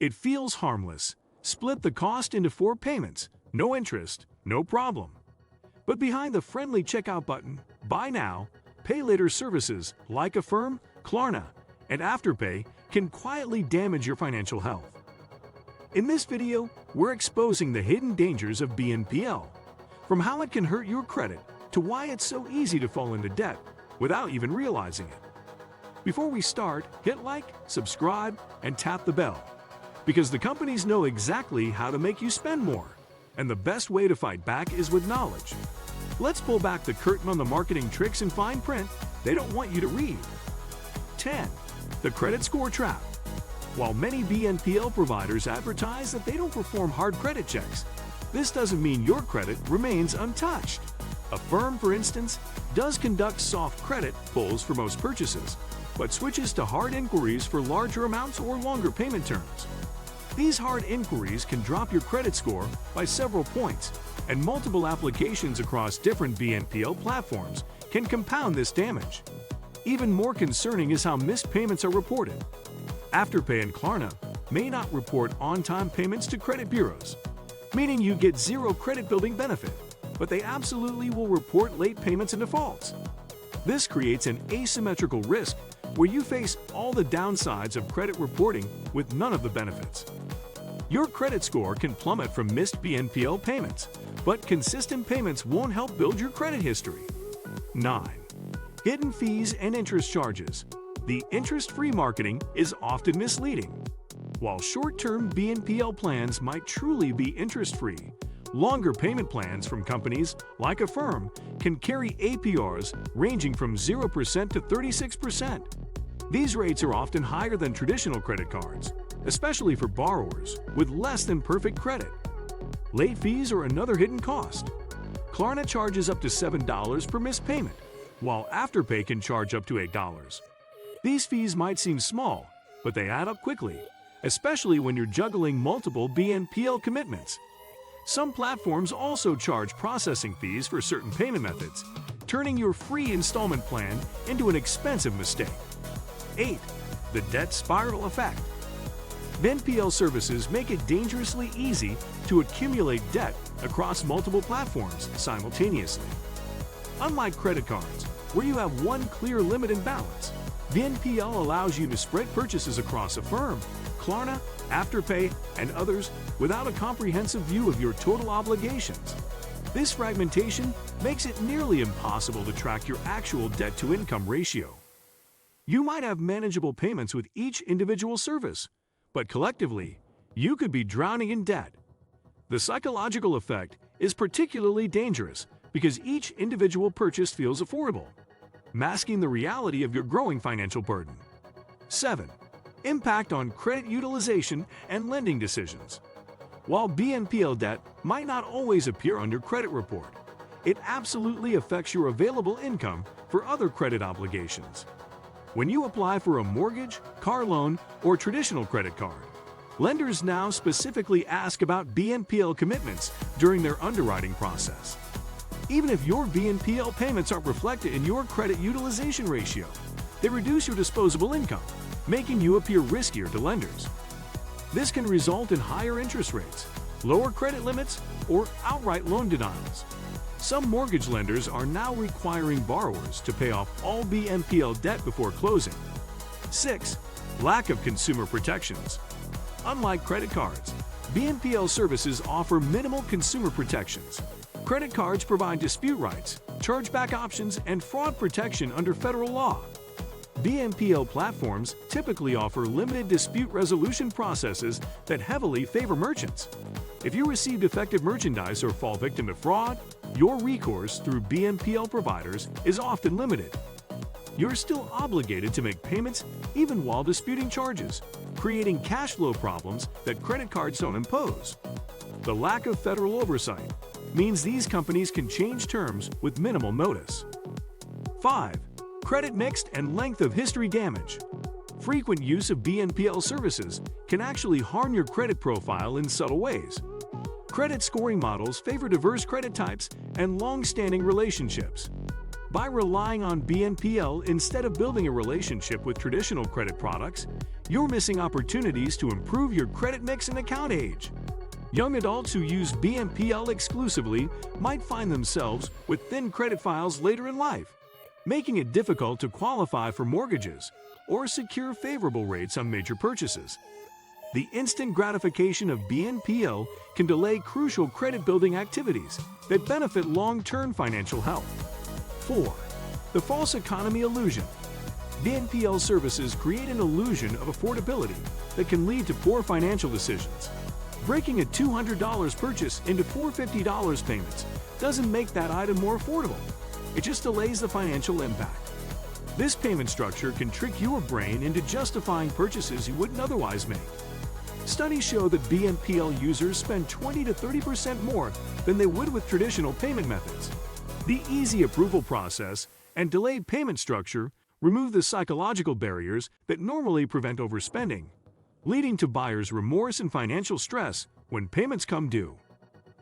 It feels harmless. Split the cost into 4 payments, no interest, no problem. But behind the friendly checkout button, buy now, pay later services like Affirm, Klarna, and Afterpay can quietly damage your financial health. In this video, we're exposing the hidden dangers of BNPL, from how it can hurt your credit to why it's so easy to fall into debt without even realizing it. Before we start, hit like, subscribe, and tap the bell, because the companies know exactly how to make you spend more, and the best way to fight back is with knowledge. Let's pull back the curtain on the marketing tricks in fine print they don't want you to read. 10. The credit score trap. While many BNPL providers advertise that they don't perform hard credit checks, this doesn't mean your credit remains untouched. Affirm, for instance, does conduct soft credit pulls for most purchases, but switches to hard inquiries for larger amounts or longer payment terms. These hard inquiries can drop your credit score by several points, and multiple applications across different BNPL platforms can compound this damage. Even more concerning is how missed payments are reported. Afterpay and Klarna may not report on-time payments to credit bureaus, meaning you get zero credit-building benefit, but they absolutely will report late payments and defaults. This creates an asymmetrical risk where you face all the downsides of credit reporting with none of the benefits. Your credit score can plummet from missed BNPL payments, but consistent payments won't help build your credit history. 9. Hidden fees and interest charges. The interest-free marketing is often misleading. While short-term BNPL plans might truly be interest-free, longer payment plans from companies like Affirm can carry APRs ranging from 0% to 36%. These rates are often higher than traditional credit cards, especially for borrowers with less than perfect credit. Late fees are another hidden cost. Klarna charges up to $7 per missed payment, while Afterpay can charge up to $8. These fees might seem small, but they add up quickly, especially when you're juggling multiple BNPL commitments. Some platforms also charge processing fees for certain payment methods, turning your free installment plan into an expensive mistake. 8. The debt spiral effect. BNPL services make it dangerously easy to accumulate debt across multiple platforms simultaneously. Unlike credit cards, where you have one clear limit and balance, BNPL allows you to spread purchases across Affirm, Klarna, Afterpay, and others without a comprehensive view of your total obligations. This fragmentation makes it nearly impossible to track your actual debt-to-income ratio. You might have manageable payments with each individual service, but collectively, you could be drowning in debt. The psychological effect is particularly dangerous because each individual purchase feels affordable, masking the reality of your growing financial burden. 7. Impact on credit utilization and lending decisions. While BNPL debt might not always appear on your credit report, it absolutely affects your available income for other credit obligations. When you apply for a mortgage, car loan, or traditional credit card, lenders now specifically ask about BNPL commitments during their underwriting process. Even if your BNPL payments aren't reflected in your credit utilization ratio, they reduce your disposable income, making you appear riskier to lenders. This can result in higher interest rates, lower credit limits, or outright loan denials. Some mortgage lenders are now requiring borrowers to pay off all BNPL debt before closing. 6. Lack of consumer protections. Unlike credit cards, BNPL services offer minimal consumer protections. Credit cards provide dispute rights, chargeback options, and fraud protection under federal law. BNPL platforms typically offer limited dispute resolution processes that heavily favor merchants. If you receive defective merchandise or fall victim to fraud, your recourse through BNPL providers is often limited. You're still obligated to make payments even while disputing charges, creating cash flow problems that credit cards don't impose. The lack of federal oversight means these companies can change terms with minimal notice. 5. Credit mix and length of history damage. Frequent use of BNPL services can actually harm your credit profile in subtle ways. Credit scoring models favor diverse credit types and long-standing relationships. By relying on BNPL instead of building a relationship with traditional credit products, you're missing opportunities to improve your credit mix and account age. Young adults who use BNPL exclusively might find themselves with thin credit files later in life, making it difficult to qualify for mortgages or secure favorable rates on major purchases. The instant gratification of BNPL can delay crucial credit-building activities that benefit long-term financial health. 4. The false economy illusion. BNPL services create an illusion of affordability that can lead to poor financial decisions. Breaking a $200 purchase into $450 payments doesn't make that item more affordable. It just delays the financial impact. This payment structure can trick your brain into justifying purchases you wouldn't otherwise make. Studies show that BNPL users spend 20 to 30% more than they would with traditional payment methods. The easy approval process and delayed payment structure remove the psychological barriers that normally prevent overspending, leading to buyers' remorse and financial stress when payments come due.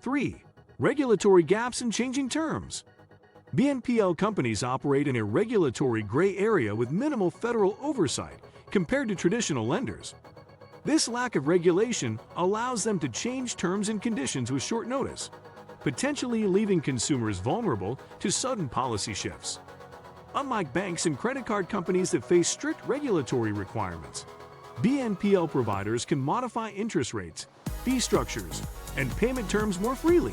3. Regulatory gaps and changing terms. BNPL companies operate in a regulatory gray area with minimal federal oversight compared to traditional lenders. This lack of regulation allows them to change terms and conditions with short notice, potentially leaving consumers vulnerable to sudden policy shifts. Unlike banks and credit card companies that face strict regulatory requirements, BNPL providers can modify interest rates, fee structures, and payment terms more freely.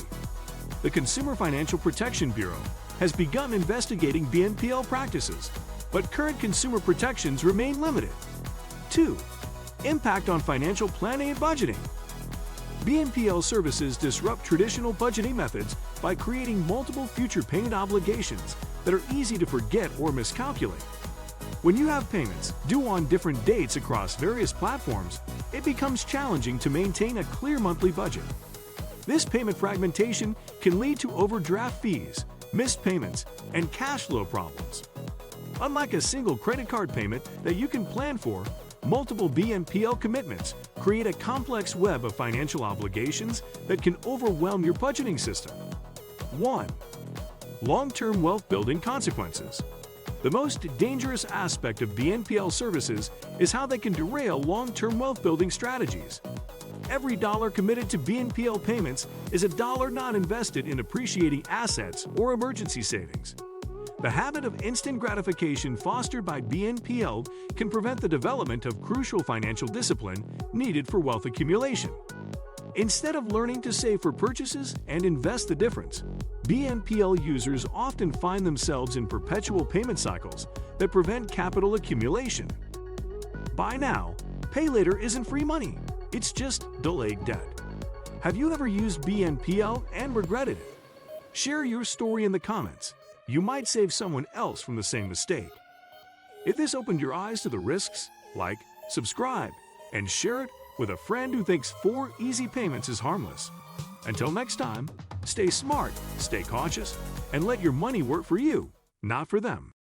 The Consumer Financial Protection Bureau has begun investigating BNPL practices, but current consumer protections remain limited. 2. Impact on financial planning and budgeting. BNPL services disrupt traditional budgeting methods by creating multiple future payment obligations that are easy to forget or miscalculate. When you have payments due on different dates across various platforms, it becomes challenging to maintain a clear monthly budget. This payment fragmentation can lead to overdraft fees, missed payments, and cash flow problems. Unlike a single credit card payment that you can plan for, multiple BNPL commitments create a complex web of financial obligations that can overwhelm your budgeting system. 1. Long-term wealth-building consequences. The most dangerous aspect of BNPL services is how they can derail long-term wealth-building strategies. Every dollar committed to BNPL payments is a dollar not invested in appreciating assets or emergency savings. The habit of instant gratification fostered by BNPL can prevent the development of crucial financial discipline needed for wealth accumulation. Instead of learning to save for purchases and invest the difference, BNPL users often find themselves in perpetual payment cycles that prevent capital accumulation. Buy now, pay later isn't free money, it's just delayed debt. Have you ever used BNPL and regretted it? Share your story in the comments. You might save someone else from the same mistake. If this opened your eyes to the risks, like, subscribe, and share it with a friend who thinks 4 easy payments is harmless. Until next time, stay smart, stay cautious, and let your money work for you, not for them.